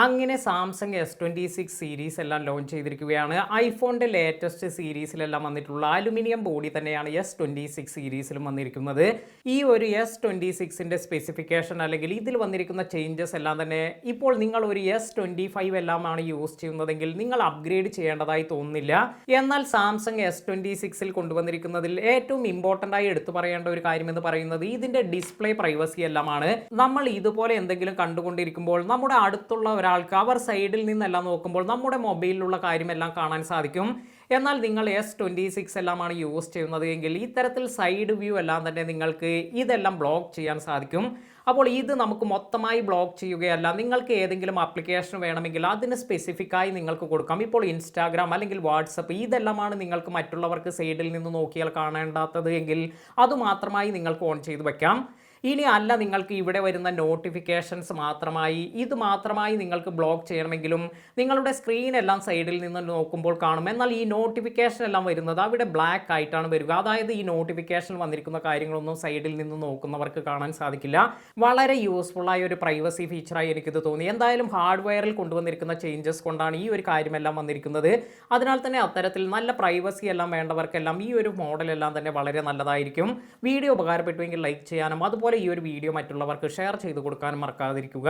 അങ്ങനെ Samsung S26 series എല്ലാം launch ചെയ്തിരിക്കുകയാണ്. ഐഫോണിൻ്റെ ലേറ്റസ്റ്റ് സീരീസിലെല്ലാം വന്നിട്ടുള്ള അലുമിനിയം ബോഡി തന്നെയാണ് S26 സീരീസിലും വന്നിരിക്കുന്നത്. ഈ ഒരു S26ൻ്റെ സ്പെസിഫിക്കേഷൻ അല്ലെങ്കിൽ ഇതിൽ വന്നിരിക്കുന്ന ചേഞ്ചസ് എല്ലാം തന്നെ ഇപ്പോൾ നിങ്ങൾ ഒരു S25 എല്ലാമാണ് യൂസ് ചെയ്യുന്നതെങ്കിൽ നിങ്ങൾ അപ്ഗ്രേഡ് ചെയ്യേണ്ടതായി തോന്നുന്നില്ല. എന്നാൽ സാംസങ് S26ൽ കൊണ്ടുവന്നിരിക്കുന്നതിൽ ഏറ്റവും ഇമ്പോർട്ടൻ്റ് ആയി എടുത്തു പറയേണ്ട ഒരു കാര്യം എന്ന് പറയുന്നത് ഇതിൻ്റെ ഡിസ്പ്ലേ പ്രൈവസി എല്ലാമാണ്. നമ്മൾ ഇതുപോലെ എന്തെങ്കിലും കണ്ടുകൊണ്ടിരിക്കുമ്പോൾ നമ്മുടെ അടുത്തുള്ള ഒരാൾക്ക് അവർ സൈഡിൽ നിന്നെല്ലാം നോക്കുമ്പോൾ നമ്മുടെ മൊബൈലിലുള്ള കാര്യമെല്ലാം കാണാൻ സാധിക്കും. എന്നാൽ നിങ്ങൾ S26 എല്ലാമാണ് യൂസ് ചെയ്യുന്നത് എങ്കിൽ ഇത്തരത്തിൽ സൈഡ് വ്യൂ എല്ലാം തന്നെ നിങ്ങൾക്ക് ഇതെല്ലാം ബ്ലോക്ക് ചെയ്യാൻ സാധിക്കും. അപ്പോൾ ഇത് നമുക്ക് മൊത്തമായി ബ്ലോക്ക് ചെയ്യുകയല്ല, നിങ്ങൾക്ക് ഏതെങ്കിലും ആപ്ലിക്കേഷൻ വേണമെങ്കിൽ അതിന് സ്പെസിഫിക്കായി നിങ്ങൾക്ക് കൊടുക്കാം. ഇപ്പോൾ ഇൻസ്റ്റാഗ്രാം അല്ലെങ്കിൽ വാട്സപ്പ് ഇതെല്ലാമാണ് നിങ്ങൾക്ക് മറ്റുള്ളവർക്ക് സൈഡിൽ നിന്ന് നോക്കിയാൽ കാണേണ്ടാത്തത് എങ്കിൽ അതുമാത്രമായി നിങ്ങൾക്ക് ഓൺ ചെയ്ത് വയ്ക്കാം. ഇനി അല്ല നിങ്ങൾക്ക് ഇവിടെ വരുന്ന നോട്ടിഫിക്കേഷൻസ് മാത്രമായി ഇത് മാത്രമായി നിങ്ങൾക്ക് ബ്ലോക്ക് ചെയ്യണമെങ്കിലും നിങ്ങളുടെ സ്ക്രീൻ എല്ലാം സൈഡിൽ നിന്ന് നോക്കുമ്പോൾ കാണും. എന്നാൽ ഈ നോട്ടിഫിക്കേഷൻ എല്ലാം വരുന്നത് അവിടെ ബ്ലാക്ക് ആയിട്ടാണ് വരിക. അതായത് ഈ നോട്ടിഫിക്കേഷൻ വന്നിരിക്കുന്ന കാര്യങ്ങളൊന്നും സൈഡിൽ നിന്ന് നോക്കുന്നവർക്ക് കാണാൻ സാധിക്കില്ല. വളരെ യൂസ്ഫുള്ളായ ഒരു പ്രൈവസി ഫീച്ചറായി എനിക്കിത് തോന്നി. എന്തായാലും ഹാർഡ്വെയറിൽ കൊണ്ടുവന്നിരിക്കുന്ന ചേഞ്ചസ് കൊണ്ടാണ് ഈ ഒരു കാര്യമെല്ലാം വന്നിരിക്കുന്നത്. അതിനാൽ തന്നെ അത്തരത്തിൽ നല്ല പ്രൈവസി എല്ലാം വേണ്ടവർക്കെല്ലാം ഈ ഒരു മോഡലെല്ലാം തന്നെ വളരെ നല്ലതായിരിക്കും. വീഡിയോ ഉപകാരപ്പെട്ടുവെങ്കിൽ ലൈക്ക് ചെയ്യാനും അതുപോലെ ഈ ഒരു വീഡിയോ മറ്റുള്ളവർക്ക് ഷെയർ ചെയ്ത് കൊടുക്കാനും മറക്കാതിരിക്കുക.